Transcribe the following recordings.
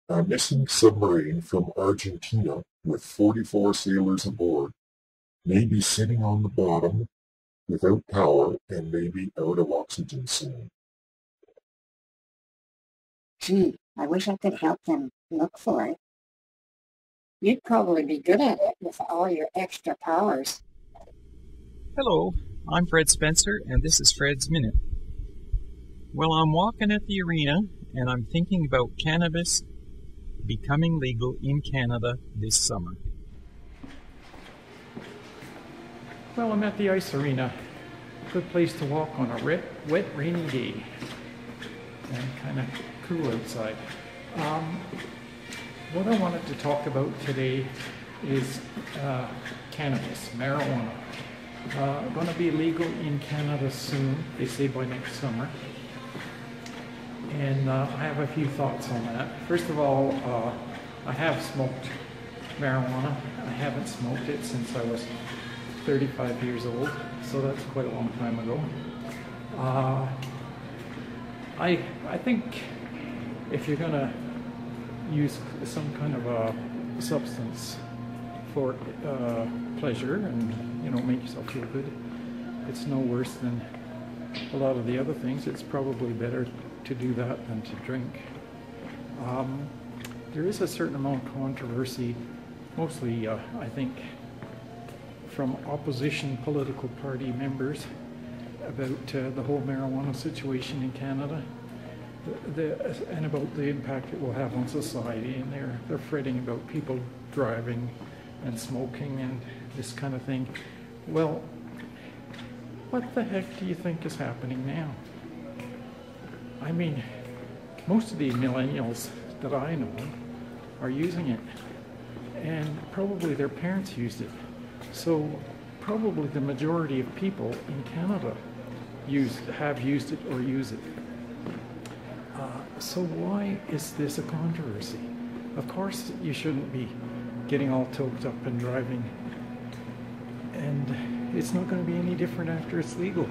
A missing submarine from Argentina with 44 sailors aboard may be sitting on the bottom without power and may be out of oxygen soon. Gee, I wish I could help them look for it. You'd probably be good at it with all your extra powers. Hello, I'm Fred Spencer, and this is Fred's Minute. Well, I'm walking at the arena, and I'm thinking about cannabis becoming legal in Canada this summer. Well, I'm at the ice arena. Good place to walk on a wet, rainy day. And kind of cool outside. What I wanted to talk about today is cannabis, marijuana. Going to be legal in Canada soon, they say by next summer. And I have a few thoughts on that. First of all, I have smoked marijuana. I haven't smoked it since I was 35 years old, so that's quite a long time ago. I think if you're going to use some kind of a substance for pleasure and, you know, make yourself feel good, it's no worse than a lot of the other things. It's probably better to do that than to drink. There is a certain amount of controversy, mostly I think from opposition political party members, about the whole marijuana situation in Canada and about the impact it will have on society, and they're fretting about people driving and smoking and this kind of thing. Well, what the heck do you think is happening now? I mean, most of the millennials that I know are using it, and probably their parents used it. So probably the majority of people in Canada have used it or use it. So why is this a controversy? Of course you shouldn't be getting all toked up and driving, and it's not going to be any different after it's legal.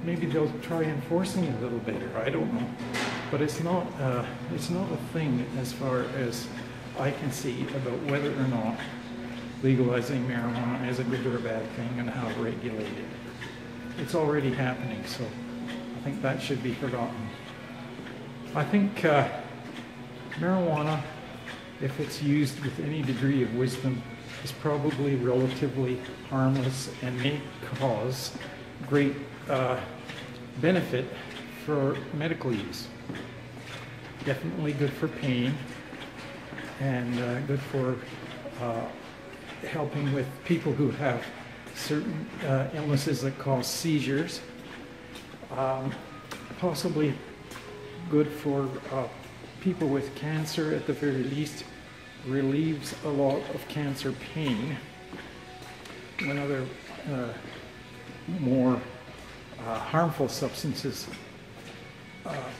Maybe they'll try enforcing it a little better, I don't know. But it's not a thing as far as I can see about whether or not legalizing marijuana is a good or a bad thing and how to regulate it. It's already happening, so I think that should be forgotten. I think marijuana, if it's used with any degree of wisdom, is probably relatively harmless and may cause great benefit for medical use. Definitely good for pain and good for helping with people who have certain illnesses that cause seizures. Possibly good for people with cancer, at the very least. Relieves a lot of cancer pain when other more harmful substances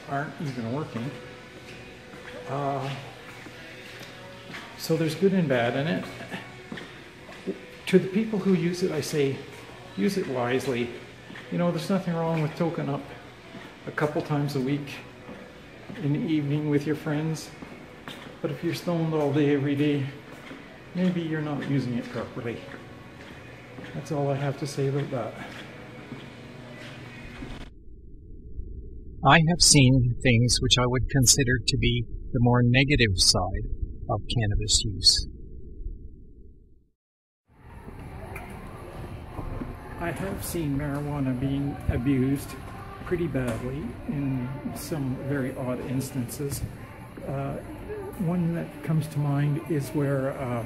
aren't even working. So there's good and bad in it. To the people who use it, I say, use it wisely. You know, there's nothing wrong with toking up a couple times a week in the evening with your friends. But if you're stoned all day, every day, maybe you're not using it properly. That's all I have to say about that. I have seen things which I would consider to be the more negative side of cannabis use. I have seen marijuana being abused pretty badly in some very odd instances. One that comes to mind is where a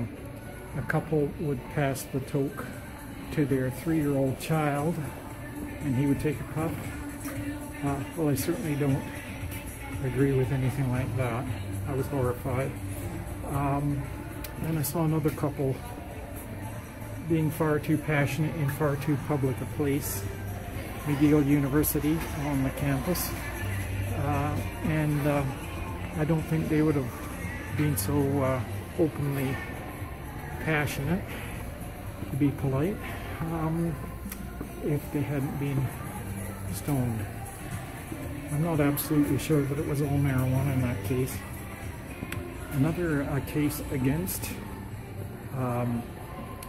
couple would pass the toke to their 3-year-old child, and he would take a puff. Well, I certainly don't agree with anything like that. I was horrified. And I saw another couple being far too passionate in far too public a place, McGill University on the campus. And I don't think they would have been so openly passionate, to be polite, if they hadn't been stoned. I'm not absolutely sure that it was all marijuana in that case. Another case against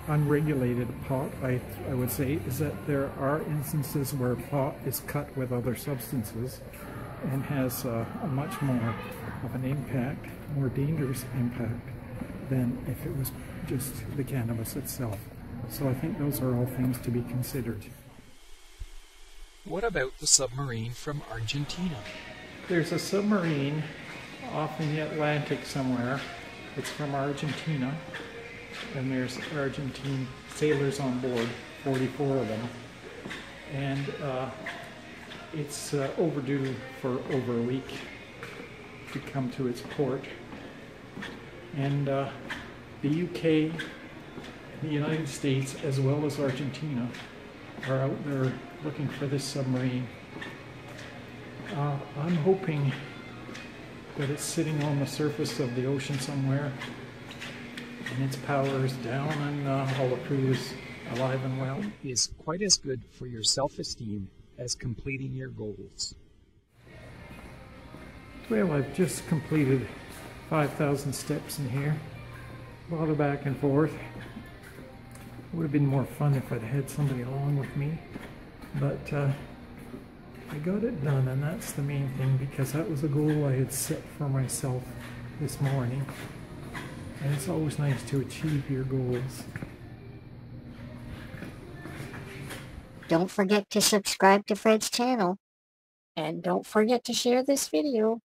unregulated pot, I would say, is that there are instances where pot is cut with other substances and has a much more of an impact, more dangerous impact than if it was just the cannabis itself. So I think those are all things to be considered. What about the submarine from Argentina? There's a submarine off in the Atlantic somewhere. It's from Argentina, and there's Argentine sailors on board, 44 of them. And it's overdue for over a week to come to its port. And the UK, the United States, as well as Argentina, are out there looking for this submarine. I'm hoping that it's sitting on the surface of the ocean somewhere and its power is down and all the crew is alive and well. Is quite as good for your self-esteem as completing your goals. Well, I've just completed 5,000 steps in here. A lot of back and forth. It would have been more fun if I'd had somebody along with me, but I got it done, and that's the main thing, because that was a goal I had set for myself this morning, and it's always nice to achieve your goals. Don't forget to subscribe to Fred's channel. And don't forget to share this video.